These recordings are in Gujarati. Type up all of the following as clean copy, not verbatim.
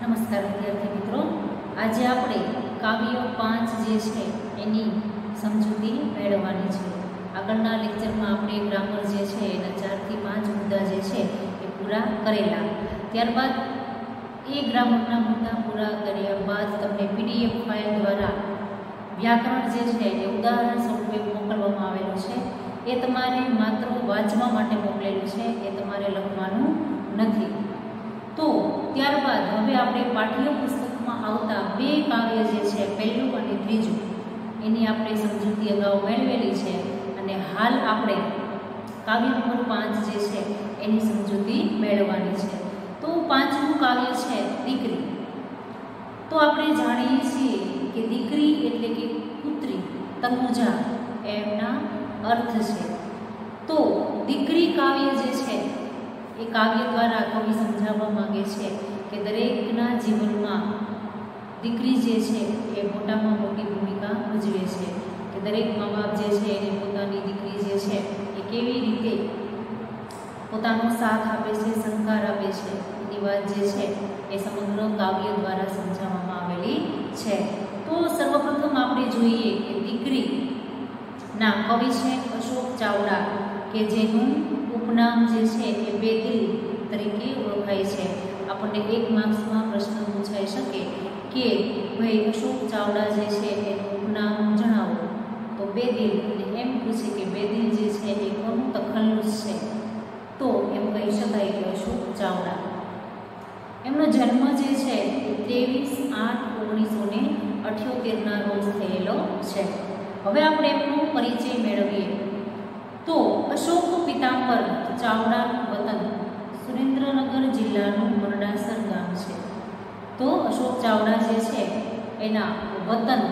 નમસ્કાર વિદ્યાર્થી મિત્રો, આજે આપણે કાવ્ય 5 જે છે એની સમજૂતી મેળવવાની છે. આગળના લેક્ચરમાં આપણે ગ્રામર જે છે એના 4 થી 5 મુદ્દા જે છે એ પૂરા કરેલા. ત્યારબાદ એ ગ્રામરના મુદ્દા પૂરા કર્યા બાદ તમને PDF ફાઇલ દ્વારા વ્યાકરણ જે છે એ ઉદાહરણ સ્વરૂપે મોકલવામાં આવેલું છે. એ તમારે માત્ર વાંચવા માટે મોકલેલું છે, એ તમારે લખવાનું નથી. તો ત્યારબાદ હવે આપણે પાઠ્યપુસ્તકમાં આવતા 2 કાવ્ય જે છે, પહેલું અને ત્રીજું, એની આપણે સમજૂતી અગાઉ મેળવેલી છે અને હાલ આપણે કાવ્ય નંબર 5 જે છે એની સમજૂતી મેળવવાની છે. તો 5મું કાવ્ય છે દીકરી. તો આપણે જાણીએ છીએ કે દીકરી એટલે કે પુત્રી, તનુજા એમના અર્થ છે. તો દીકરી કાવ્ય જે છે એ કાવ્ય દ્વારા કવિ સમજાવવા માંગે છે કે દરેકના જીવનમાં દીકરી જે છે એ મોટામાં મોટી ભૂમિકા ભજવે છે, કે દરેક મા બાપ જે છે એને પોતાની દીકરી જે છે એ કેવી રીતે પોતાનો સાથ આપે છે, સહકાર આપે છે, એની વાત જે છે એ સમગ્ર કાવ્ય દ્વારા સમજાવવામાં આવેલી છે. તો સર્વપ્રથમ આપણે જોઈએ કે દીકરીના કવિ છે અશોક ચાવડા, કે જેનું ઉપનામ જે છે એ બેદિલ તરીકે ઓળખાય છે. આપણને 1 માર્ક્સમાં પ્રશ્ન પૂછાઈ શકે કે ભાઈ અશોક ચાવડા જે છે એનું ઉપનામ જણાવો, તો બેદિલ, અને એમ પૂછે કે બેદિલ જે છે એ કોનું તખલ્લુસ છે, તો એમ કહી શકાય કે અશોક ચાવડા. એમનો જન્મ જે છે એ 23/8/1978ના રોજ થયેલો છે. હવે આપણે એમનો પરિચય મેળવીએ. તો અશોક પિતાંબર ચાવડાનું વતન સુરેન્દ્રનગર જિલ્લાનું મરડાસર ગામ છે. તો અશોક ચાવડા જે છે એના વતન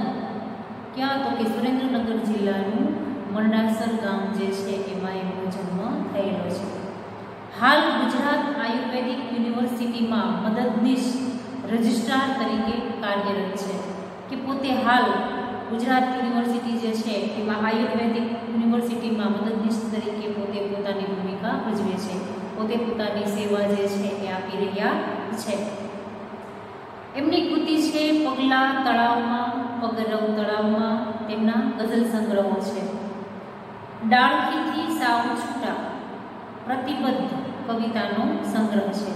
ક્યાં, તો કે સુરેન્દ્રનગર જિલ્લાનું મરડાસર ગામ જે છે એમાં એમનો જન્મ થયેલો છે. હાલ ગુજરાત આયુર્વેદિક યુનિવર્સિટીમાં મદદનીશ રજિસ્ટ્રાર તરીકે કાર્યરત છે. કે પોતે હાલ ગુજરાત યુનિવર્સિટી જે છે એમાં આયુર્વેદિક યુનિવર્સિટીમાં મદદનીશ તરીકે પોતે પોતાની ભૂમિકા ભજવે છે, પોતે પોતાની સેવા જે છે એ આપી રહ્યા છે. એમની કૃતિ છે પગલા તળાવમાં, પગરવ તળાવમાં તેમના ગઝલ સંગ્રહો છે. ડાળખીથી સાવ છૂટા, પ્રતિબદ્ધ કવિતાનો સંગ્રહ છે.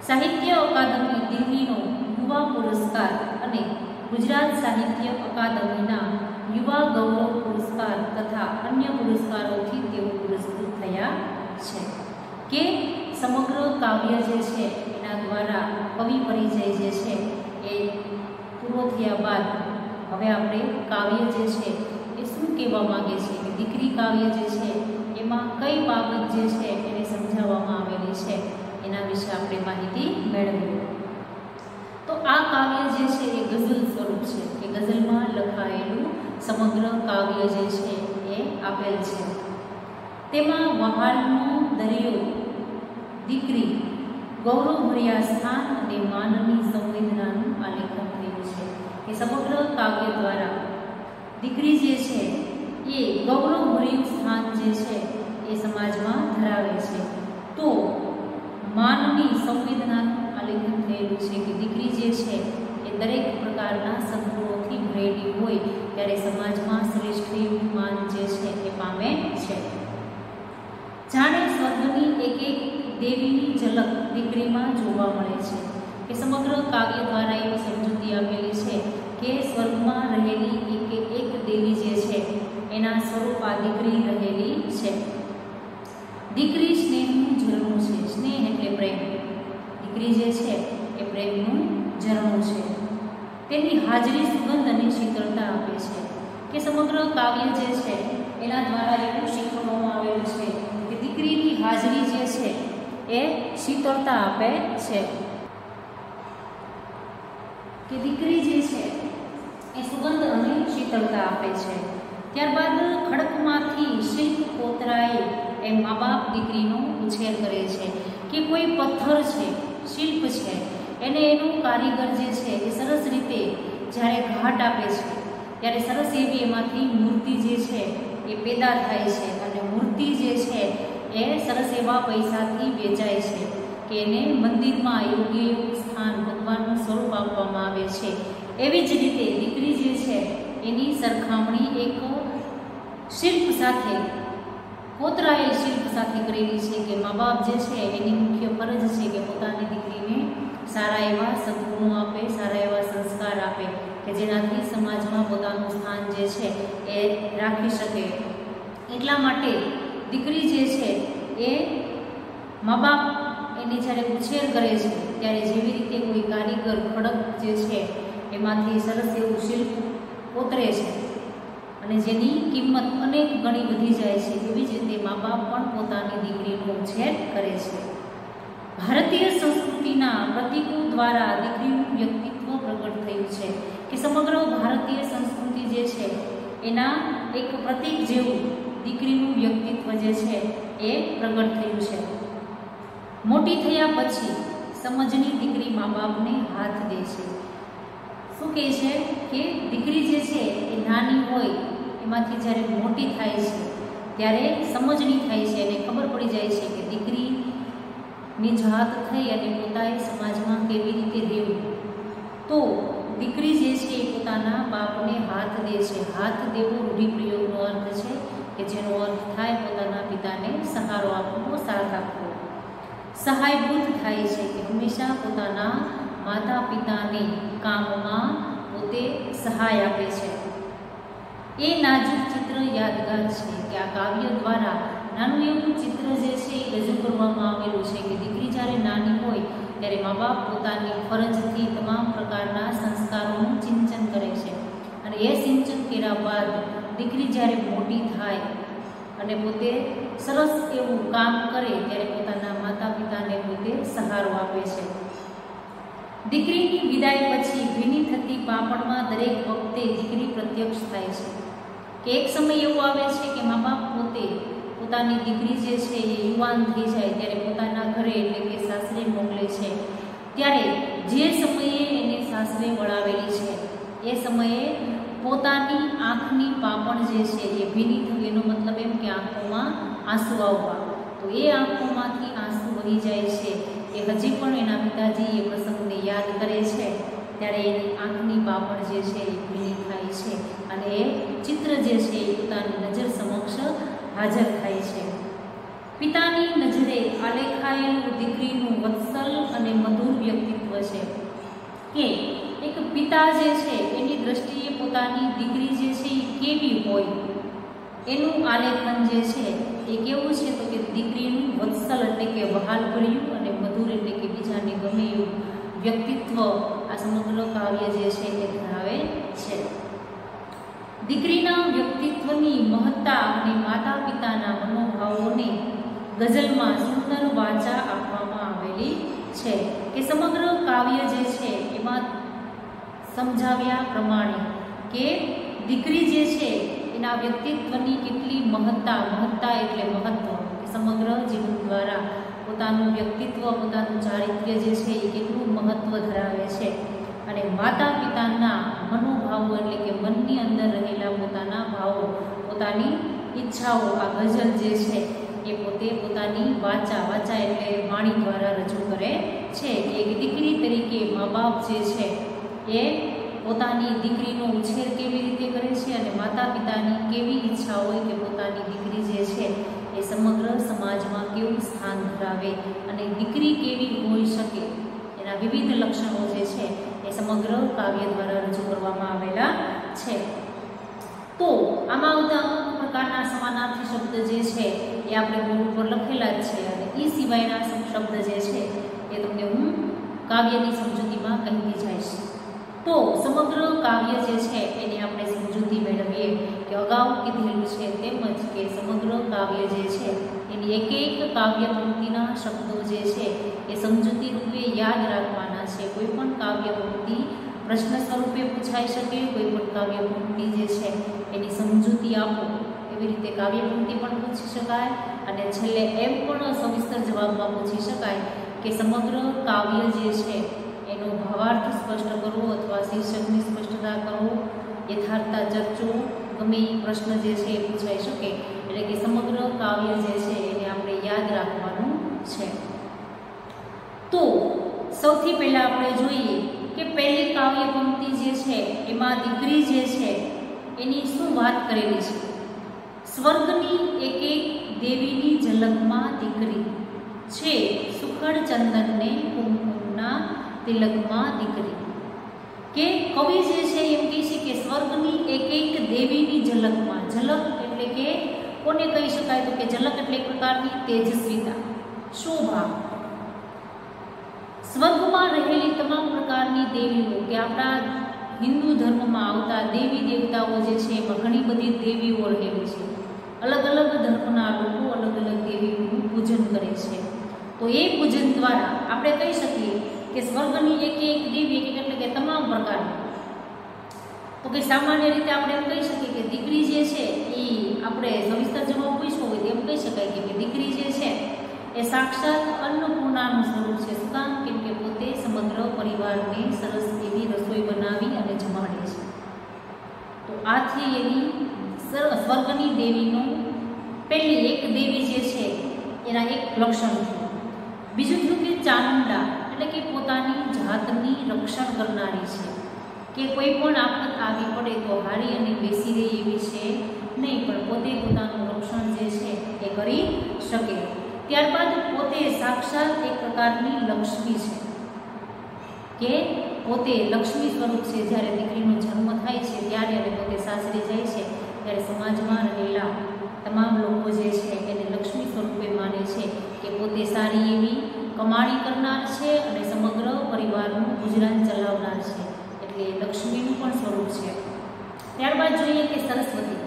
સાહિત્ય અકાદમી દિલ્હીનો યુવા પુરસ્કાર અને ગુજરાત સાહિત્ય અકાદમીના યુવા ગૌરવ પુરસ્કાર તથા અન્ય પુરસ્કારોથી તેઓ પુરસ્કૃત થયા છે. કે સમગ્ર કાવ્ય જે છે એના દ્વારા કવિ પરિચય જે છે એ પૂરો થયા બાદ હવે આપણે કાવ્ય જે છે એ શું કહેવા માંગે છે, કે દીકરી કાવ્ય જે છે એમાં કઈ બાબત જે છે એને સમજાવવામાં આવેલી છે, એના વિશે આપણે માહિતી મેળવીએ. તો આ કાવ્ય જે છે એ ગઝલ સ્વરૂપ છે, કે ગઝલમાં લખાયેલું સમગ્ર કાવ્ય જે છે એ આપેલ છે. તેમાં વહાલનો દરિયો, દીકરી, ગૌરવભર્યા સ્થાન અને માનની સંવેદનાનું આલેખન થયું છે. કે સમગ્ર કાવ્ય દ્વારા દીકરી જે છે એ ગૌરવભર્યું સ્થાન જે છે એ સમાજમાં ધરાવે છે. તો માનની સંવેદનાનું આલેખન થયેલું છે, કે દીકરી જે છે એ દરેક પ્રકારના સદગુણોથી ભરેલી હોય ત્યારે સમાજમાં શ્રેષ્ઠ એવું માન જે છે એ પામે છે. જાણે સ્વર્ગની એક એક દેવીની ઝલક દીકરીમાં જોવા મળે છે. કે સમગ્ર કાવ્ય દ્વારા એવી સમજૂતી આપેલી છે કે સ્વર્ગમાં રહેલી એક દેવી જે છે એના સ્વરૂપ આ દીકરી રહેલી છે. દીકરી સ્નેહનું ઝરણું છે. સ્નેહ એટલે પ્રેમ. દીકરી જે છે એ પ્રેમનું ઝરણું છે. તેની હાજરી સુગંધ અને શીતળતા આપે છે. કે સમગ્ર કાવ્ય જે છે એના દ્વારા એવું શીખવવામાં આવેલું છે કે દીકરીની હાજરી જે છે એ શીતળતા આપે છે. કે દીકરી જે છે એ સુગંધ અને શીતળતા આપે છે. ત્યારબાદ ખડકમાંથી શિલ્પ કોતરાએ એ મા બાપ દીકરીનો ઉછેર કરે છે. કે કોઈ પથ્થર છે, શિલ્પ છે, એને એનું કારીગર જે છે એ સરસ રીતે જ્યારે ઘાટ આપે છે ત્યારે સરસ એવી એમાંથી મૂર્તિ જે છે એ પેદા થાય છે, અને મૂર્તિ જે છે એ સરસ એવા પૈસાથી વેચાય છે. કે એને મંદિરમાં યોગ્ય એવું સ્થાન ભગવાનનું સ્વરૂપ આપવામાં આવે છે. એવી જ રીતે દીકરી જે છે એની સરખામણી એક શિલ્પ સાથે, કોતરાયેલ શિલ્પ સાથે કરેલી છે કે મા બાપ જે છે એની મુખ્ય ફરજ છે કે પોતાની દીકરીને સારા એવા સદગુણો આપે, સારા એવા સંસ્કાર આપે કે જેનાથી સમાજમાં પોતાનું સ્થાન જે છે એ રાખી શકે. એટલા માટે દીકરી જે છે એ મા બાપ એની જ્યારે ઉછેર કરે છે ત્યારે જેવી રીતે કોઈ કારીગર ખડક જે છે એમાંથી સરસ એવું શિલ્પ કોતરે છે અને જેની કિંમત અનેક ગણી વધી જાય છે, એવી જ રીતે મા બાપ પણ પોતાની દીકરીનો ઉછેર કરે છે. ભારતીય સંસ્કૃતિના પ્રતીકો દ્વારા દીકરીનું વ્યક્તિત્વ પ્રગટ થયું છે કે સમગ્ર ભારતીય સંસ્કૃતિ જે છે એના એક પ્રતીક જેવું દીકરીનું વ્યક્તિત્વ જે છે એ પ્રગટ થયું છે. મોટી થયા પછી સમજની દીકરી મા બાપને હાથ દે છે. શું કહે છે કે દીકરી જે છે એ નાની હોય એમાંથી જ્યારે મોટી થાય છે ત્યારે સમજણી થાય છે અને ખબર પડી જાય છે કે દીકરીની જાત થઈ અને પોતાએ સમાજમાં કેવી રીતે રહેવું. તો દીકરી જે છે એ પોતાના બાપને હાથ દે છે. હાથ દેવો રૂઢિપ્રયોગનો અર્થ છે કે જેનો અર્થ થાય પોતાના પિતાને સહારો આપવો, સાથ આપવો. સહાયભૂત થાય છે કે હંમેશા પોતાના માતા પિતાને કામમાં પોતે સહાય આપે છે. એ નાજુક ચિત્ર યાદગાર છે કે આ કાવ્ય દ્વારા નાનું એવું ચિત્ર જે છે એ રજૂ કરવામાં આવેલું છે કે દીકરી જ્યારે નાની હોય ત્યારે મા બાપ પોતાની ફરજથી તમામ પ્રકારના સંસ્કારોનું સિંચન કરે છે અને એ સિંચન કર્યા બાદ દીકરી જ્યારે મોટી થાય અને પોતે સરસ એવું કામ કરે ત્યારે પોતાના માતા પિતાને પોતે સહારો આપે છે. દીકરીની વિદાય પછી ભીની થતી પાપણમાં દરેક વખતે દીકરી પ્રત્યક્ષ થાય છે કે એક સમય એવો આવે છે કે મા બાપ પોતે પોતાની દીકરી જે છે એ યુવાન થઈ જાય ત્યારે પોતાના ઘરે એટલે કે સાસરે મોકલે છે. ત્યારે જે સમયે એને સાસરે વળાવેલી છે એ સમયે પોતાની આંખની પાપણ જે છે એ ભીની થવી, એનો મતલબ એમ કે આંખોમાં આંસુ આવવા. તો એ આંખોમાંથી આંસુ વહી જાય છે એ હજી પણ એના પિતાજી એ પ્રસંગને યાદ કરે છે ત્યારે એની આંખની પાપણ જે છે એ ભીની થાય છે અને એ ચિત્ર જે છે એ પોતાની નજર સમક્ષ હાજર થાય છે. પિતાની નજરે આલેખાયેલું દીકરીનું વત્સલ અને મધુર વ્યક્તિત્વ છે કે એક પિતા જે છે એની દ્રષ્ટિએ પોતાની દીકરી જે છે એ કેવી હોય એનું આલેખન જે છે એ કેવું છે તો કે દીકરીનું વત્સલ એટલે કે વહાલભર્યું અને મધુર એટલે કે બીજાને ગમે એવું વ્યક્તિત્વ આ સમગ્ર કાવ્ય જે છે એ ધરાવે છે. દીકરીના વ્યક્તિત્વની મહત્તા અને માતા પિતાના મનોભાવોને ગઝલમાં સુંદર વાચા આપવામાં આવેલી છે કે સમગ્ર કાવ્ય જે છે એમાં સમજાવ્યા પ્રમાણે કે દીકરી જે છે એના વ્યક્તિત્વની કેટલી મહત્તા એટલે મહત્વ, સમગ્ર જીવન દ્વારા પોતાનું વ્યક્તિત્વ, પોતાનું ચારિત્ર્ય જે છે એ કેટલું મહત્વ ધરાવે છે અને માતા પિતાના મનોભાવો એટલે કે મનની અંદર રહેલા પોતાના ભાવો, પોતાની ઈચ્છાઓ આ ગઝલ જે છે એ પોતે પોતાની વાચા એટલે વાણી દ્વારા રજૂ કરે છે. એક દીકરી તરીકે મા બાપ જે છે એ પોતાની દીકરીનો ઉછેર કેવી રીતે કરે છે અને માતા પિતાની કેવી ઈચ્છા હોય કે પોતાની દીકરી જે છે એ સમગ્ર સમાજમાં કેવું સ્થાન ધરાવે અને દીકરી કેવી હોઈ શકે એના વિવિધ લક્ષણો જે છે એ સમગ્ર કાવ્ય દ્વારા રજૂ કરવામાં આવેલા છે. તો આમાં આવતા અમુક પ્રકારના સમાનાર્થી શબ્દ જે છે એ આપણે બોર્ડ ઉપર લખેલા જ છે અને એ સિવાયના શબ્દ જે છે એ તમને હું કાવ્યની સમજૂતીમાં કહેતી જઈશ. તો સમગ્ર કાવ્ય જે છે એની આપણે સમજૂતી મેળવીએ કે અગાઉ કીધેલું છે તેમજ કે સમગ્ર કાવ્ય જે છે એની એક કાવ્ય પંક્તિના શબ્દો જે છે એ સમજૂતી રૂપે યાદ રાખવાના છે. કોઈ પણ કાવ્ય પંક્તિ પ્રશ્ન સ્વરૂપે પૂછાઈ શકે, કોઈ પણ કાવ્ય પંક્તિ જે છે એની સમજૂતી આપો એવી રીતે કાવ્ય પંક્તિ પણ પૂછી શકાય અને છેલ્લે એમ પણ સવિસ્તર જવાબમાં પૂછી શકાય કે સમગ્ર કાવ્ય જે છે એનો ભાવાર્થ સ્પષ્ટ કરવો અથવા શીર્ષકની સ્પષ્ટતા કરવો, યથાર્થતા ચર્ચો, ગમે એ પ્રશ્ન જે છે એ પૂછાઈ શકે. એટલે કે સમગ્ર કાવ્ય જે છે એને આપણે યાદ રાખવાનું છે. તો સૌથી પહેલાં આપણે જોઈએ કે પહેલી કાવ્ય પંક્તિ જે છે એમાં દીકરી જે છે એની શું વાત કરેલી છે? સ્વર્ગની એક એક દેવીની ઝલકમાં દીકરી છે, સુખડ ચંદનને કુમકુમના તિલકમાં દીકરી. કે કવિ જે છે એમ કહે છે કે સ્વર્ગની એક એક દેવીની ઝલકમાં, ઝલક એટલે કે કોને કહી શકાય? તો કે ઝલક એટલે એક પ્રકારની તેજસ્વીતા, શોભા. સ્વર્ગમાં રહેલી તમામ પ્રકારની દેવીઓ, કે આપણા હિન્દુ ધર્મમાં આવતા દેવી દેવતાઓ જે છે એમાં ઘણી બધી દેવીઓ રહેલી છે. અલગ અલગ ધર્મના લોકો અલગ અલગ દેવીઓનું પૂજન કરે છે. તો એ પૂજન દ્વારા આપણે કહી શકીએ કે સ્વર્ગની એક એક દેવી એટલે કે તમામ પ્રકારની. તો કે સામાન્ય રીતે આપણે એમ કહી શકીએ કે દીકરી જે છે એ આપણે સવિસ્તર જવાબ પૂછવો હોય તો એમ કહી શકાય કે દીકરી જે છે એ સાક્ષાત અન્નપૂર્ણાનું સ્વરૂપ છે. શું કામ? કેમ કે પોતે સમગ્ર પરિવારને સરસ એવી રસોઈ બનાવી અને જમાડે છે. તો આથી એની સ્વર્ગની દેવીનું પહેલી એક દેવી જે છે એના એક લક્ષણ થયું. બીજું થયું કે ચામુંડા એટલે કે પોતાની જાતની રક્ષણ કરનારી છે. કે કોઈ પણ આફત આવી પડે તો હારી અને બેસી રહે એવી છે નહીં, પણ પોતે પોતાનું રક્ષણ જે છે એ કરી શકે. ત્યારબાદ પોતે સાક્ષાત એક પ્રકારની લક્ષ્મી છે, કે પોતે લક્ષ્મી સ્વરૂપ છે. જ્યારે દીકરીનો જન્મ થાય છે ત્યારે અને પોતે સાસરે જાય છે ત્યારે સમાજમાં રહેલા તમામ લોકો જે છે એને લક્ષ્મી સ્વરૂપે માને છે કે પોતે સારી એવી કમાણી કરનાર છે અને સમગ્ર પરિવારનું ગુજરાન ચલાવનાર છે. એટલે લક્ષ્મીનું પણ સ્વરૂપ છે. ત્યારબાદ જોઈએ કે સરસ્વતી,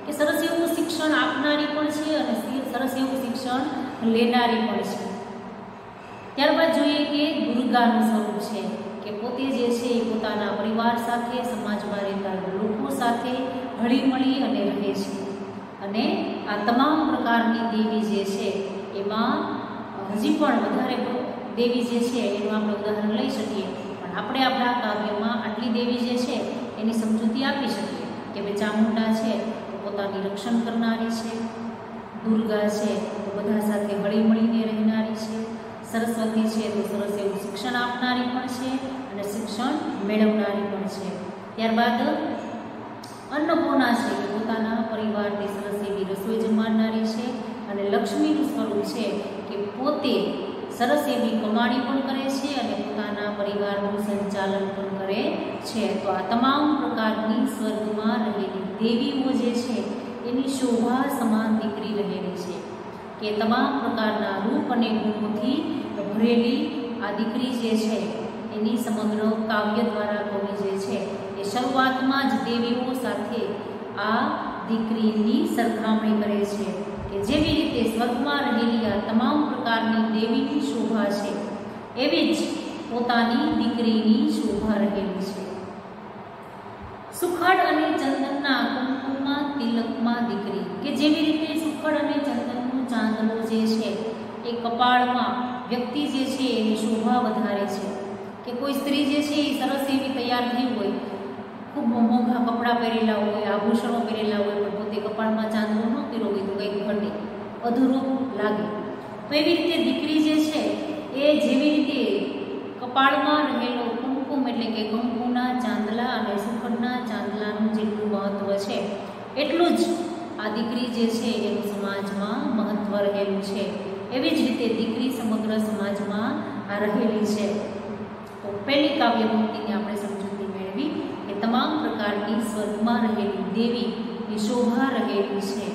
કે સરસ એવું શિક્ષણ આપનારી પણ છે અને સરસ એવું શિક્ષણ લેનારી પણ છે. ત્યારબાદ જોઈએ કે દુર્ગાનું સ્વરૂપ છે, કે પોતે જે છે એ પોતાના પરિવાર સાથે સમાજમાં રહેતા લોકો સાથે હળીમળી અને રહે છે. અને આ તમામ પ્રકારની દેવી જે છે એમાં હજી પણ વધારે દેવી જે છે એનું આપણે ઉદાહરણ લઈ શકીએ, પણ આપણે આપણા કાવ્યમાં આટલી દેવી જે છે એની સમજૂતી આપી શકીએ કે ભાઈ ચામુંડા છે તો પોતાની રક્ષણ કરનારી છે, દુર્ગા છે તો બધા સાથે હળીમળીને રહેનારી છે, સરસ્વતી છે તો સરસ એવું શિક્ષણ આપનારી પણ છે અને શિક્ષણ મેળવનારી પણ છે. ત્યારબાદ અન્નપૂર્ણા છે, કે પોતાના પરિવારની સરસ એવી રસોઈ જમાડનારી છે. અને લક્ષ્મીનું સ્વરૂપ છે કે પોતે સરસ એવી કમાણી પણ કરે છે અને પોતાના પરિવારનું સંચાલન પણ કરે છે. તો આ તમામ પ્રકારની સ્વર્ગમાં રહેલી દેવીઓ જે છે એની શોભા સમાન દીકરી રહેલી છે, કે તમામ પ્રકારના રૂપ અને ગુણોથી ભરેલી આ દીકરી જે છે એની સમગ્ર કાવ્ય દ્વારા કવિ જે છે એ શરૂઆતમાં જ દેવીઓ સાથે આ દીકરીની સરખામણી કરે છે, કે જેવી રીતે સ્વર્ગમાં રહેલી આ તમામ પ્રકારની દેવીની શોભા છે એવી જ પોતાની દીકરીની શોભા રહેલી છે. સુખડ અને ચંદનના કુમકુમમાં તિલકમાં દીકરી, કે જેવી રીતે સુખડ અને ચંદનનું ચાંદલો જે છે એ કપાળમાં વ્યક્તિ જે છે એની શોભા વધારે છે. કે કોઈ સ્ત્રી જે છે એ સરસ એવી તૈયાર થઈ હોય, ખૂબ મોંઘા કપડાં પહેરેલા હોય, આભૂષણો પહેરેલા હોય, પણ પોતે કપાળમાં ચાંદલો ન કર્યો હોય તો કંઈક ઘટે, અધૂરું લાગે. તો એવી રીતે દીકરી જે છે એ જેવી રીતે કપાળમાં રહેલો કુમકુમ એટલે કે કંકુના ચાંદલા અને સુખડના ચાંદલાનું જેટલું મહત્વ છે એટલું જ આ દીકરી જે છે એનું સમાજમાં મહત્વ રહેલું છે. એવી જ રીતે દીકરી સમગ્ર સમાજમાં આ રહેલી છે. તો પહેલી કાવ્ય પંક્તિને આપણે સમજૂતી મેળવી કે તમામ પ્રકારની સ્વર્ગમાં રહેલી દેવીની શોભા રહેલી છે,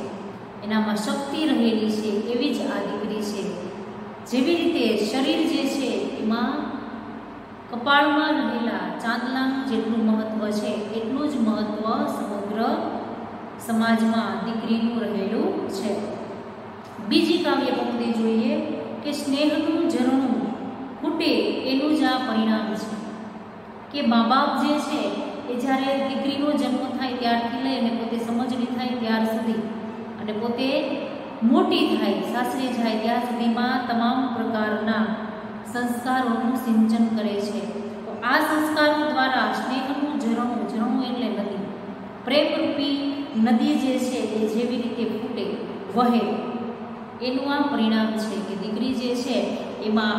એનામાં શક્તિ રહેલી છે એવી જ આ દીકરી છે. જેવી રીતે શરીર જે છે એમાં કપાળમાં રહેલા ચાંદલાનું જેટલું મહત્વ છે એટલું જ મહત્વ સમગ્ર સમાજમાં દીકરીનું રહેલું છે. બીજી કાવ્ય પંક્તિ જોઈએ કે સ્નેહનું ઝરણું ફૂટે એનું જ આ પરિણામ છે, કે મા બાપ જે છે એ જ્યારે દીકરીનો જન્મ થાય ત્યારથી લઈ અને પોતે સમજણી થાય ત્યાર સુધી અને પોતે મોટી થાય સાસરે જાય ત્યાં સુધીમાં તમામ પ્રકારના સંસ્કારોનું સિંચન કરે છે. તો આ સંસ્કારો દ્વારા સ્નેહનું ઝરણું, ઝરણું એટલે નદી, પ્રેમરૂપી નદી જે છે એ જેવી રીતે ફૂટે વહે એનું આ પરિણામ છે કે દીકરી જે છે એમાં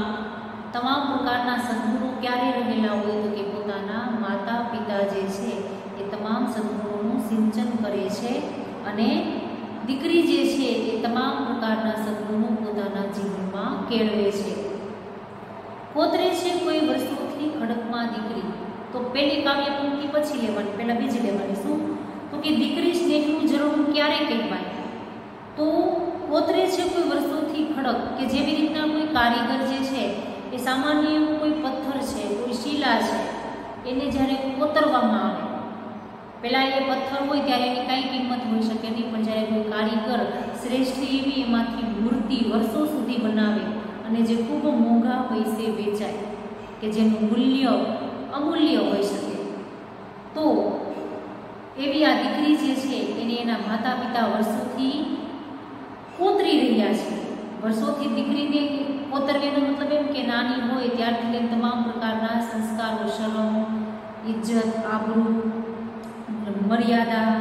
તમામ પ્રકારના સદગુણો ક્યારે રહેલા હોય તો કે પોતાના માતા પિતા જે છે એ તમામ સદગુણોનું સિંચન કરે છે અને દીકરી જે છે એ તમામ પ્રકારના સદગુણો પોતાના જીવનમાં કેળવે છે. કોતરે છે કોઈ વર્ષોથી ખડકમાં દીકરી. તો પહેલી કાવ્ય પંક્તિ પછી લેવાની, પહેલા બીજી લેવાની. શું? તો કે દીકરી સ્નેહનું ઝરણું ક્યારે કહેવાય? તો કોતરે છે કોઈ વર્ષોથી ખડક, કે જેવી રીતના કોઈ કારીગર જે છે એ સામાન્ય કોઈ પથ્થર છે, કોઈ શિલા છે, એને જ્યારે કોતરવામાં આવે, પહેલાં એ પથ્થર હોય ત્યારે એની કાંઈ કિંમત હોઈ શકે નહીં, પણ જ્યારે કોઈ કારીગર શ્રેષ્ઠ એવી એમાંથી મૂર્તિ વર્ષો સુધી બનાવે અને જે ખૂબ મોંઘા પૈસે વેચાય, કે જેનું મૂલ્ય અમૂલ્ય હોઈ શકે, તો એવી આ દીકરી જે છે એને એના માતા પિતા વર્ષોથી કોતરી રહ્યા છે. વર્ષોથી દીકરીને કોતરવાનો મતલબ એમ કે નાની હોય ત્યારથી લઈને તમામ પ્રકારના સંસ્કારો, શરમ, ઇજ્જત, આબરૂ, મર્યાદા,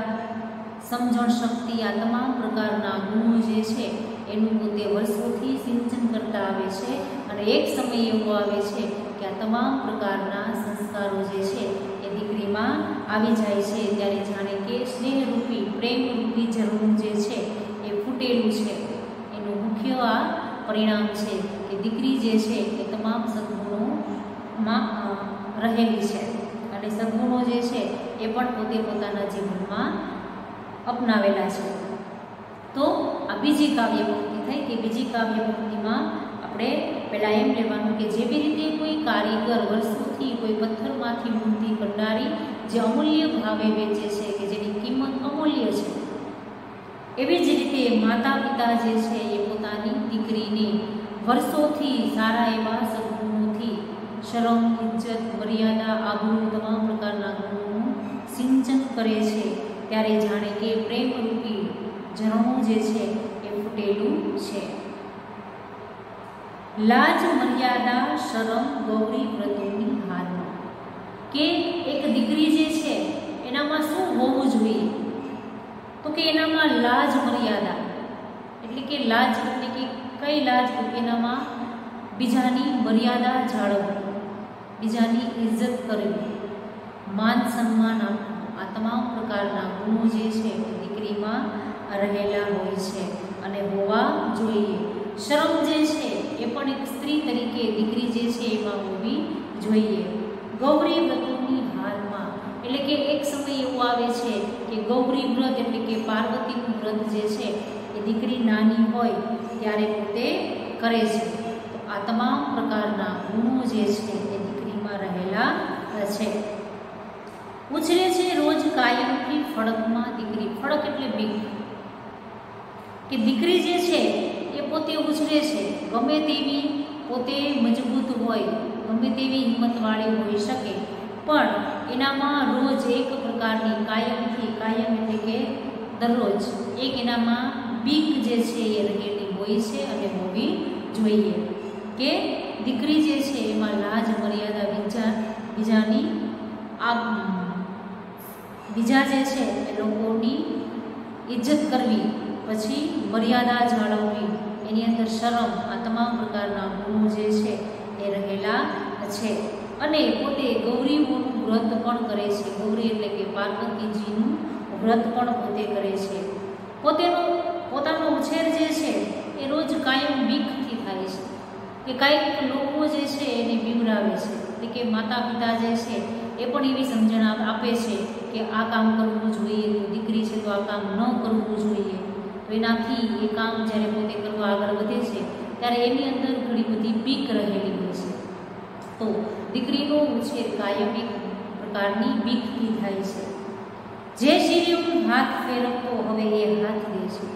સમજણ શક્તિ, આ તમામ પ્રકારના ગુણો જે છે એનું પોતે વર્ષોથી સિંચન કરતા આવે છે. અને એક સમય એવો આવે છે કે આ તમામ પ્રકારના સંસ્કારો જે છે એ દીકરીમાં આવી જાય છે, ત્યારે જાણે કે સ્નેહરૂપી, પ્રેમરૂપી ઝરણું જે છે એ ફૂટેલું છે. એનું મુખ્ય આ પરિણામ છે કે દીકરી જે છે એ તમામ સદગુણોમાં રહેલી છે અને સદગુણો જે છે એ પણ પોતે પોતાના જીવનમાં અપનાવેલા છે. તો આ બીજી કાવ્ય પંક્તિ થઈ કે બીજી કાવ્ય પંક્તિમાં આપણે પહેલાં એમ લેવાનું કે જેવી રીતે કોઈ કારીગર વર્ષોથી કોઈ પથ્થરમાંથી મૂર્તિ કંડારી જે અમૂલ્ય ભાવે વેચે છે, કે જેની કિંમત અમૂલ્ય છે, એવી જ રીતે માતા પિતા જે છે એ પોતાની દીકરીને વર્ષોથી સારા એવા સદગુણોથી, શરમ, ઇજ્જત, મર્યાદા, આબરૂ, તમામ પ્રકારના ગુણોનું સિંચન કરે છે, ત્યારે જાણે કે પ્રેમરૂપી ઝરણું જે છે એ ફૂટેલું છે. લાજ, મર્યાદા, શરમ, ગૌરી વ્રતોની હારમાં, કે એક દીકરી જે છે એનામાં શું હોવું જોઈએ? તો કે એનામાં લાજ, મર્યાદા, એટલે કે લાજ એટલે કે કઈ લાજ? તો એનામાં બીજાની મર્યાદા જાળવવી, બીજાની ઇજ્જત કરવી, માન સન્માન આપવું, આ તમામ પ્રકારના ગુણો જે છે એ દીકરીમાં રહેલા હોય છે અને હોવા જોઈએ. શરમ જે છે એ પણ એક સ્ત્રી તરીકે દીકરી જે છે એમાં હોવી જોઈએ. ગૌરી વ્રતોની હારમાં, એટલે કે એક સમય એવું આવે છે કે ગૌરી વ્રત એટલે કે પાર્વતીનું વ્રત જે છે એ દીકરી નાની હોય ત્યારે પોતે કરે છે. તો આ તમામ પ્રકારના ગુણો જે છે એ દીકરીમાં રહેલા છે. ઉછરે છે રોજ કાયમથી ફળકમાં દીકરી. ફળક એટલે બીક, કે દીકરી જે છે એ પોતે ઉછરે છે, ગમે તેવી પોતે મજબૂત હોય, ગમે તેવી હિંમતવાળી હોઈ શકે, પણ એનામાં રોજ એક પ્રકારની કાયમથી, કાયમ એટલે કે દરરોજ એક એનામાં બીક જે છે એ રહેલી હોય છે અને હોવી જોઈએ. કે દીકરી જે છે એમાં લાજ, મર્યાદા, બીજા જે છે એ લોકોની ઇજ્જત કરવી, પછી મર્યાદા જાળવવી, એની અંદર શરમ, આ તમામ પ્રકારના ગુણો જે છે એ રહેલા છે. અને પોતે ગૌરીઓનું વ્રત પણ કરે છે. ગૌરી એટલે કે પાર્વતીજીનું વ્રત પણ પોતે કરે છે. પોતાનો ઉછેર જે છે એ રોજ કાયમ બીકથી થાય છે, કે કાંઈક લોકો જે છે એને બીવડાવે છે, એટલે કે માતા પિતા જે છે એ પણ એવી સમજણ આપે છે કે આ કામ કરવું જોઈએ, તો દીકરી છે તો આ કામ ન કરવું જોઈએ. તો એનાથી એ કામ જ્યારે પોતે કરવા આગળ વધે છે ત્યારે એની અંદર ઘણી બધી બીક રહેલી હોય છે. તો દીકરીનો ઉછેર કાયમ એક પ્રકારની બીકથી થાય છે. જે શિરે હું હાથ ફેરવતો હવે એ હાથ દે છે,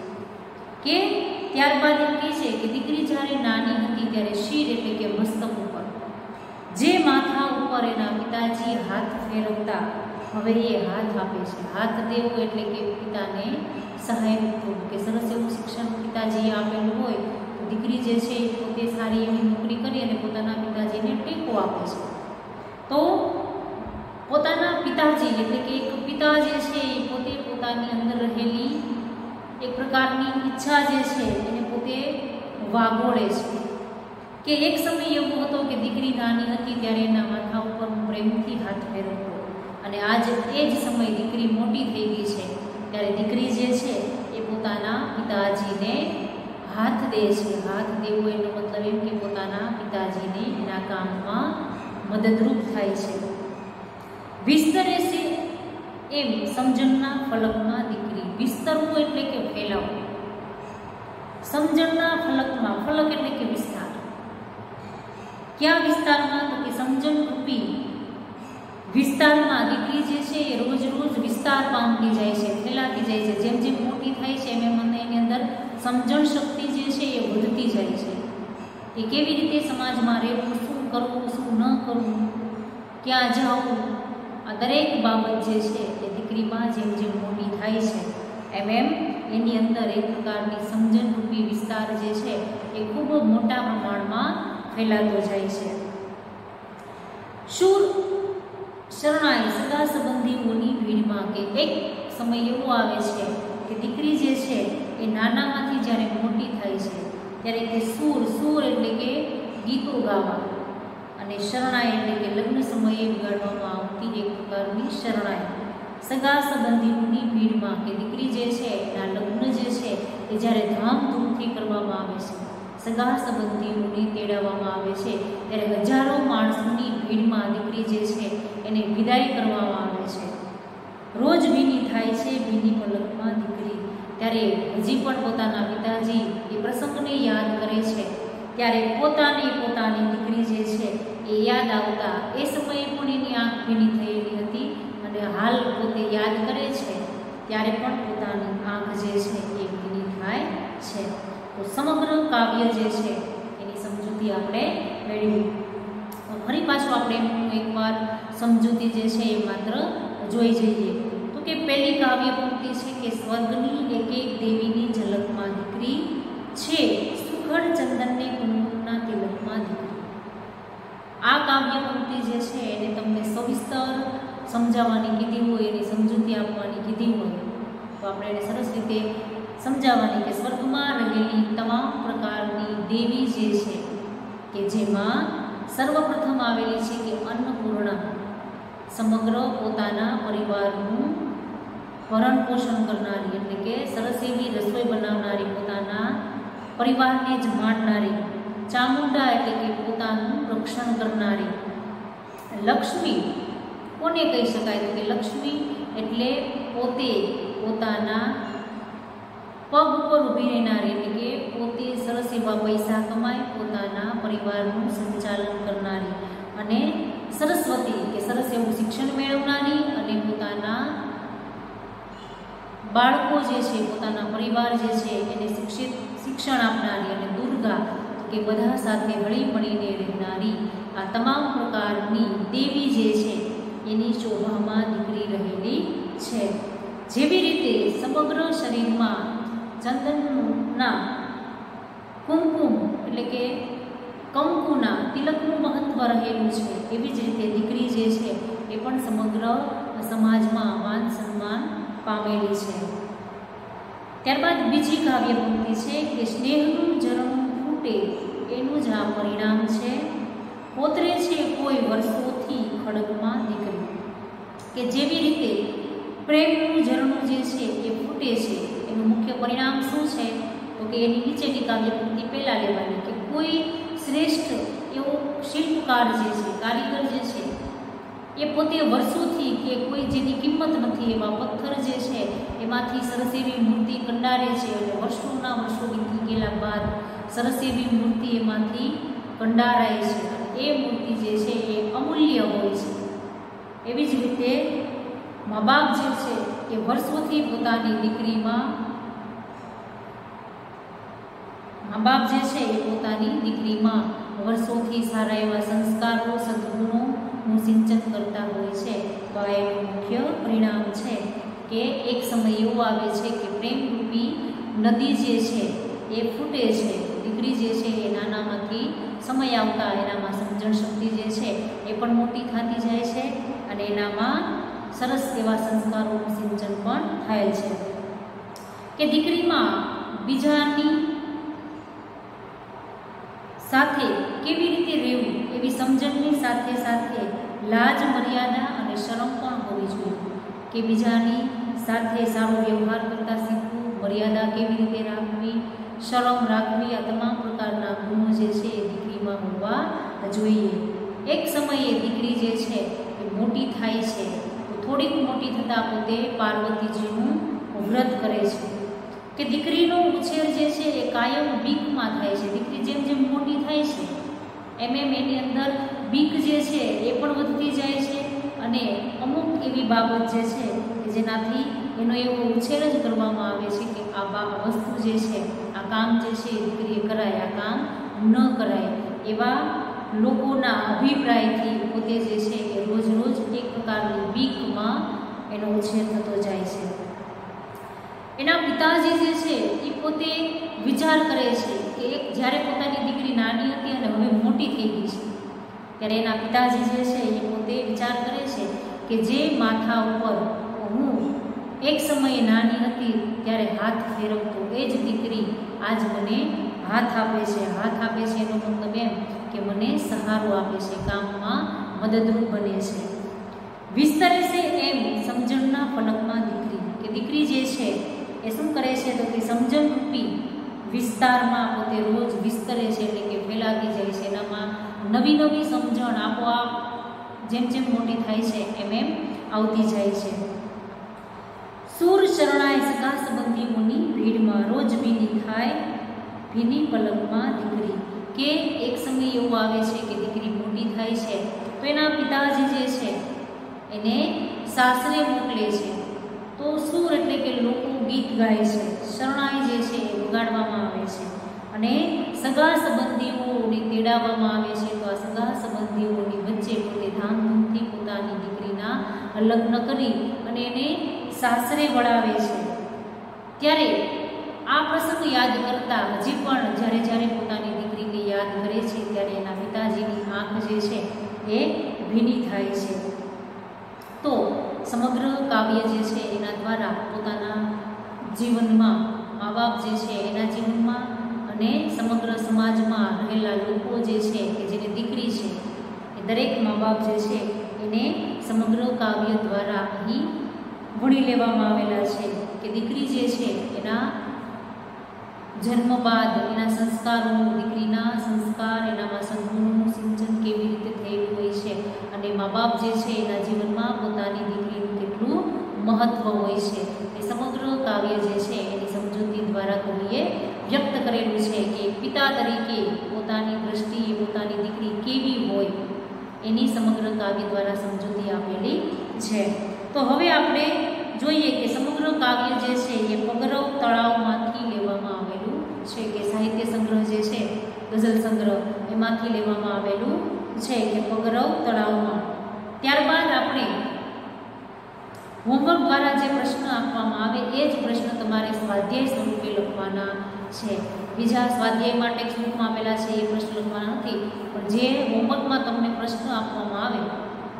કે ત્યારબાદ એમ કહે છે કે દીકરી જ્યારે નાની હતી ત્યારે શિર એટલે કે મસ્તક ઉપર, જે માથા ઉપર એના પિતાજી હાથ ફેરવતા હવે એ હાથ આપે છે. હાથ દેવો એટલે કે પિતાને સહાય થવું, કે સરસ એવું શિક્ષણ પિતાજીએ આપેલું હોય તો દીકરી જે છે એ પોતે સારી એવી નોકરી કરી અને પોતાના પિતાજીને ટેકો આપે છે. તો પોતાના પિતાજી એટલે કે એક પિતા જે છે એ પોતે પોતાની અંદર રહેલી એક પ્રકારની ઈચ્છા જે છે એને પોતે વાગોળે છે. કે એક સમય એવો હતો કે દીકરી નાની હતી ત્યારે એના માથા ઉપર પ્રેમથી હાથ ફેરવતો, અને આજ એ જ સમય દીકરી મોટી થઈ ગઈ છે ત્યારે દીકરી જે છે એ પોતાના પિતાજીને હાથ દે છે. હાથ દેવો એનો મતલબ એમ કે પોતાના પિતાજીને એના કામમાં મદદરૂપ થાય છે. વિસ્તરે છે એમ સમજણના ફલકમાં દીકરી. વિસ્તરવું એટલે કે ફેલાવવું. સમજણના ફલકમાં, ફલક એટલે કે વિસ્તાર. ક્યાં વિસ્તારમાં? તો કે સમજણ રૂપી વિસ્તારમાં દીકરી જે છે એ રોજ રોજ વિસ્તાર પામતી જાય છે, ફેલાતી જાય છે. જેમ જેમ મોટી થાય છે એમ મને એની અંદર સમજણ શક્તિ જે છે એ વધતી જાય છે. કે કેવી રીતે સમાજમાં રહેવું, શું કરવું, શું ન કરવું, ક્યાં જવું, આ દરેક બાબત જે છે એ દીકરીમાં જેમ જેમ મોટી થાય છે એમ એમ એની અંદર એક પ્રકારની સમજણરૂપી વિસ્તાર જે છે એ ખૂબ મોટા પ્રમાણમાં ફેલાતો જાય છે. શૂર શરણાઈ સગા સંબંધીઓની ભીડમાં, કે એક સમય એવો આવે છે કે દીકરી જે છે એ નાનામાંથી જ્યારે મોટી થાય છે ત્યારે કે સૂર, સૂર એટલે કે ગીતો ગાવા, અને શરણાઈ એટલે કે લગ્ન સમયે વગાડવામાં આવતી એક પ્રકારની શરણાઈ. સગા સંબંધીઓની ભીડમાં, કે દીકરી જે છે એના લગ્ન જે છે એ જ્યારે ધામધૂમથી કરવામાં આવે છે, સગા સંબંધીઓને તેડાવવામાં આવે છે ત્યારે હજારો માણસોની ભીડમાં દીકરી જે છે એને વિદાય કરવામાં આવે છે. રોજ ભીની થાય છે ભીની પલકમાં દીકરી. ત્યારે હજી પણ પોતાના પિતાજી એ પ્રસંગને યાદ કરે છે ત્યારે પોતાની દીકરી જે છે એ યાદ આવતા એ સમયે પણ એની આંખ ભીની થયેલી હતી, અને હાલ પોતે યાદ કરે છે ત્યારે પણ પોતાની આંખ જે છે એ ભીની થાય છે. તો સમગ્ર કાવ્ય જે છે એની સમજૂતી આપણે મેળવી. ફરી પાછું આપણે એનું એકવાર સમજૂતી જે છે એ માત્ર જોઈ જઈએ. તો કે પહેલી કાવ્ય પંક્તિ છે કે સ્વર્ગની એક એક દેવીની ઝલકમાં દીકરી છે, સુખડ ચંદનને કુમકુમના તિલકમાં દીકરી. આ કાવ્ય પંક્તિ જે છે એને તમને સવિસ્તર સમજાવવાની કીધી હોય, એની સમજૂતી આપવાની કીધી હોય તો આપણે એને સરસ રીતે સમજાવવાની કે સ્વર્ગમાં રહેલી તમામ પ્રકારની દેવી જે છે કે જેમાં સર્વપ્રથમ આવેલી છે કે અન્નપૂર્ણા, સમગ્ર પોતાના પરિવારનું ભરણ પોષણ કરનારી, એટલે કે સરસ એવી રસોઈ બનાવનારી, પોતાના પરિવારને જ માણનારી. ચામુંડા એટલે કે પોતાનું રક્ષણ કરનારી. લક્ષ્મી કોને કહી શકાય? તો કે લક્ષ્મી એટલે પોતે પોતાના પગ ઉપર ઊભી રહેનારી, એટલે કે પોતે સરસ એવા પૈસા કમાય, પોતાના પરિવારનું સંચાલન કરનારી. અને સરસ્વતી કે સરસ એવું શિક્ષણ મેળવનારી અને પોતાના બાળકો જે છે, પોતાના પરિવાર જે છે એને શિક્ષણ આપનારી. અને દુર્ગા કે બધા સાથે હળી મળીને રહેનારી. આ તમામ પ્રકારની દેવી જે છે એની શોભામાં દીકરી રહેલી છે. જેવી રીતે સમગ્ર શરીરમાં ચંદનના કુમકુમ એટલે કે કંકુના તિલકનું મહત્વ રહેલું છે, એવી જ રીતે દીકરી જે છે એ પણ સમગ્ર સમાજમાં માન સન્માન પામેલી છે. ત્યારબાદ બીજી કાવ્ય પંક્તિ છે કે સ્નેહનું ઝરણું ફૂટે એનું જ આ પરિણામ છે, પોતરે છે કોઈ વર્ષોથી ખડગમાં દીકરી. કે જેવી રીતે પ્રેમનું ઝરણું જે છે એ ફૂટે છે એનું મુખ્ય પરિણામ શું છે? તો કે એની નીચેની કાવ્ય પંક્તિ પહેલાં લેવાની કે કોઈ શ્રેષ્ઠ એવો શિલ્પકાર જે છે, કારીગર જે છે એ પોતે વર્ષોથી કે કોઈ જેની કિંમત નથી એવા પથ્થર જે છે એમાંથી સરસ એવી મૂર્તિ કંડારે છે, અને વર્ષોના વર્ષો વીતી ગયેલા બાદ સરસ એવી મૂર્તિ એમાંથી કંડારાય છે. એ મૂર્તિ જે છે એ અમૂલ્ય હોય છે. એવી જ રીતે મા બાપ જે છે એ વર્ષોથી પોતાની દીકરીમાં વર્ષોથી સારા એવા સંસ્કારો, સદગુણોનું સિંચન કરતા હોય છે. તો આ એનું મુખ્ય પરિણામ છે કે એક સમય એવો આવે છે કે પ્રેમરૂપી નદી જે છે એ ફૂટે છે. દીકરી જે છે એ નાનામાંથી સમય આવતા એનામાં સમજણ શક્તિ જે છે એ પણ મોટી થતી જાય છે, અને એનામાં સરસ એવા સંસ્કારોનું સિંચન પણ થાય છે. કે દીકરીમાં બીજાની સાથે કેવી રીતે રહેવું એવી સમજણની સાથે સાથે લાજ મર્યાદા અને શરમ પણ હોવી જોઈએ કે બીજાની સાથે સારો વ્યવહાર કરતા શીખવું, મર્યાદા કેવી રીતે રાખવી, શરમ રાખવી, આ તમામ પ્રકારના ગુણો જે છે એ દીકરીમાં હોવા જોઈએ. એક સમયે દીકરી જે છે એ મોટી થાય છે તો થોડીક મોટી થતાં પોતે પાર્વતીજીનું વ્રત કરે છે કે દીકરીનો ઉછેર જે છે એ કાયમ બીકમાં થાય છે. દીકરી જેમ જેમ મોટી થાય છે એમ એની અંદર બીક જે છે એ પણ વધતી જાય છે અને અમુક એવી બાબત જે છે કે જેનાથી એનો એવો ઉછેર જ કરવામાં આવે છે કે આ વસ્તુ જે છે, આ કામ જે છે એ દીકરીએ કરાય, આ કામ ન કરાય, એવા લોકોના અભિપ્રાયથી પોતે જે છે એ રોજ રોજ એક પ્રકારની બીકમાં એનો ઉછેર થતો જાય છે. એના પિતાજી જે છે એ પોતે વિચાર કરે છે કે જ્યારે પોતાની દીકરી નાની હતી અને હવે મોટી થઈ ગઈ છે ત્યારે એના પિતાજી જે છે એ પોતે વિચાર કરે છે કે જે માથા ઉપર હું એક સમયે નાની હતી ત્યારે હાથ ફેરવતો એ જ દીકરી આજ મને હાથ આપે છે. હાથ આપે છે એનો મતલબ એમ કે મને સહારો આપે છે, કામમાં મદદરૂપ બને છે. વિસ્તરે છે એમ સમજણના ફલકમાં દીકરી, કે દીકરી જે છે એ શું કરે છે તો કે સમજણરૂપી વિસ્તારમાં પોતે રોજ વિસ્તરે છે, એટલે કે ફેલાતી જાય છે. એનામાં નવી નવી સમજણ આપોઆપ જેમ જેમ મોટી થાય છે એમ એમ આવતી જાય છે. સૂર શરણાય સગા સંબંધીઓની ભીડમાં રોજ ભીની થાય ભીની પલકમાં દીકરી, કે એક સમય એવું આવે છે કે દીકરી મોટી થાય છે તો એના પિતાજી જે છે એને સાસરે મોકલે છે. તો સૂર એટલે કે લોકો ગીત ગાય છે, શરણાઈ જે છે એ વગાડવામાં આવે છે અને સગા સંબંધીઓને તેડાવવામાં આવે છે. તો આ સગા સંબંધીઓની વચ્ચે પોતે ધામધૂમથી પોતાની દીકરીના લગ્ન કરી અને એને સાસરે વળાવે છે. ત્યારે આ પ્રસંગ યાદ કરતા હજી પણ જ્યારે જ્યારે પોતાની દીકરીને યાદ કરે છે ત્યારે એના પિતાજીની આંખ જે છે એ ભીની થાય છે. તો સમગ્ર કાવ્ય જે છે એના દ્વારા પોતાના જીવનમાં મા બાપ જે છે એના જીવનમાં અને સમગ્ર સમાજમાં રહેલા લોકો જે છે કે જેની દીકરી છે એ દરેક મા બાપ જે છે એને સમગ્ર કાવ્ય દ્વારા અહીં ભણી લેવામાં આવેલા છે કે દીકરી જે છે એના જન્મ બાદ એના સંસ્કારો, દીકરીના સંસ્કાર, એનામાં સદગુણોનું સિંચન કેવી રીતે થયેલું હોય છે અને મા બાપ જે છે એના જીવનમાં પોતાની દીકરીનું કેટલું મહત્ત્વ હોય છે એ સમગ્ર કાવ્ય જે છે એની સમજૂતી દ્વારા કવિએ વ્યક્ત કરેલું છે કે પિતા તરીકે પોતાની દ્રષ્ટિએ પોતાની દીકરી કેવી હોય એની સમગ્ર કાવ્ય દ્વારા સમજૂતી આપેલી છે. તો હવે આપણે જોઈએ કે સમગ્ર કાવ્ય જે છે એ પગરવ તળાવમાંથી લેવામાં આવેલું છે, કે સાહિત્ય સંગ્રહ જે છે ગઝલ સંગ્રહ એમાંથી લેવામાં આવેલું છે કે પગરવ તળાવમાં. ત્યારબાદ આપણે હોમવર્ક દ્વારા જે પ્રશ્ન આપવામાં આવે એ જ પ્રશ્ન તમારે સ્વાધ્યાય સ્વરૂપે લખવાના છે. બીજા સ્વાધ્યાય માટે ટેક્સ્ટબુકમાં આપેલા છે એ પ્રશ્ન લખવાના નથી, પણ જે હોમવર્કમાં તમને પ્રશ્ન આપવામાં આવે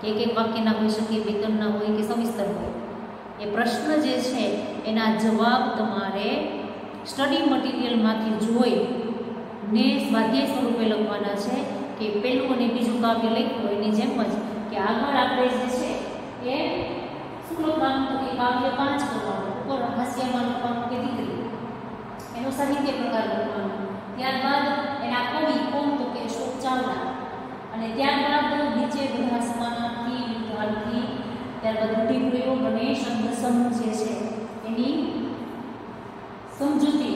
કે એક વાક્યના હોઈ શકે, વિકલનના હોય કે સવિસ્તર હોય, એ પ્રશ્ન જે છે એના જવાબ તમારે સ્ટડી મટીરિયલમાંથી જોઈ ને સ્વાધ્યાય સ્વરૂપે લખવાના છે. કે પહેલું અને બીજું કાવ્ય લખ્યું એની જેમ જ કે આગળ આપણે જે છે એ શું લખવાનું તો કે કાવ્ય 5 કરવાનું, ઉપર હાસ્યમાં લખવાનું કે દીકરી, એનો સાહિત્ય પ્રકાર લખવાનો, ત્યારબાદ એના કવિ કોણ તો કે અશોક ચાવડા, અને ત્યારબાદ નીચે બધા સમાનાર્થી, વિરુદ્ધાર્થી, ત્યારબાદ રૂઢિપ્રયોગ અને શબ્દ સમૂહ જે છે એની સમજૂતી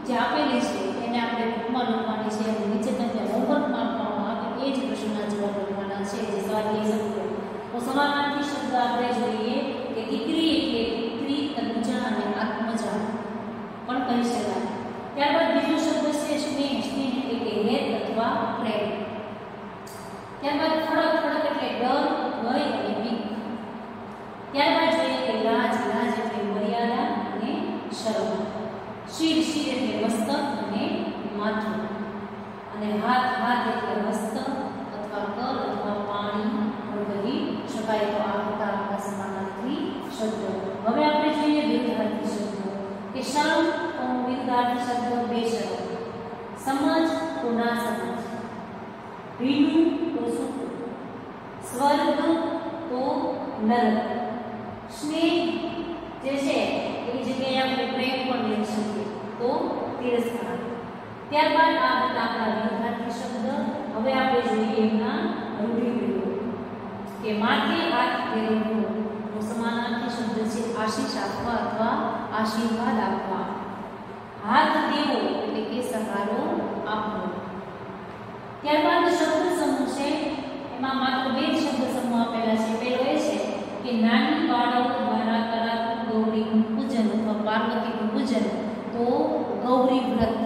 જે આપેલી છે એને આપણે બુકમાં લખવાની છે અને નીચે તમને હોમવર્કમાં આપવામાં આવે એ જ પ્રશ્નના જવાબ લખવાના છે જે સ્વાધ્યાય સંગ્રહ. તો સમાનાર્થી શબ્દ આપણે જોઈએ કે દીકરી એટલે પુત્રી, તનુજા અને આત્મજા પણ કહી શકાય. ત્યારબાદ બીજો શબ્દ છે સ્નેહ. સ્નેહ એટલે કે હેત અથવા પ્રેમ. ત્યારબાદ ખડક. ખડક એટલે ડર, ભય અને બીક. ત્યારબાદ જોઈએ કે લાજ. લાજ એટલે મર્યાદા અને શરમ. શિર. શિર એટલે મસ્તક અને માથું. અને હાથ. હાથ એટલે હસ્ત અથવા કર અથવા પાણી પણ કહી શકાય. તો આ હતા આપણા સમાનાર્થી શબ્દો. હવે આપણે જોઈએ વિરુદ્ધાર્થી શબ્દો કે શરમ. વિરુદ્ધાર્થી શબ્દો બે શરમ. સમજ તો ના સમજ. સ્વર્ગ તો નરક. સ્નેહ જે છે એ જગ્યાએ આપણે પ્રેમ પણ લઈ શકીએ તો તિરસ્કાર. ત્યારબાદ આ હતા આપણા વિદ્યાર્થી શબ્દ. હવે આપણે જોઈએ એમના રૂઢિપ્રયોગ કે માથે હાથ ફેરવવો તો સમાનાર્થી શબ્દ છે આશીષ આપવા અથવા આશીર્વાદ આપવા. હાથ દેવો એટલે કે સહારો આપવો. ત્યારબાદ શબ્દ સમૂહ છે એમાં માત્ર બે જ શબ્દ સમૂહ આપેલા છે. પહેલો એ છે કે નાની બાળકો દ્વારા કરાતું ગૌરીનું પૂજન અથવા પાર્વતીનું પૂજન તો ગૌરી વ્રત.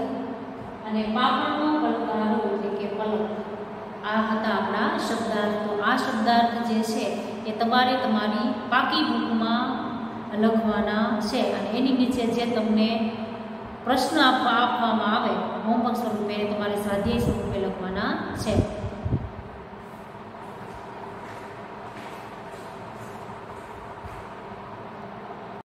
અને પાપણનો પલકારો એટલે કે પલક. આ હતા આપણા શબ્દાર્થ. તો આ શબ્દાર્થ જે છે એ તમારે તમારી પાકી બુકમાં લખવાના છે અને એની નીચે જે તમને પ્રશ્ન આપવામાં આવે હોમવર્ક સ્વરૂપે તમારે સ્વાધ્યાય સ્વરૂપે લખવાના છે.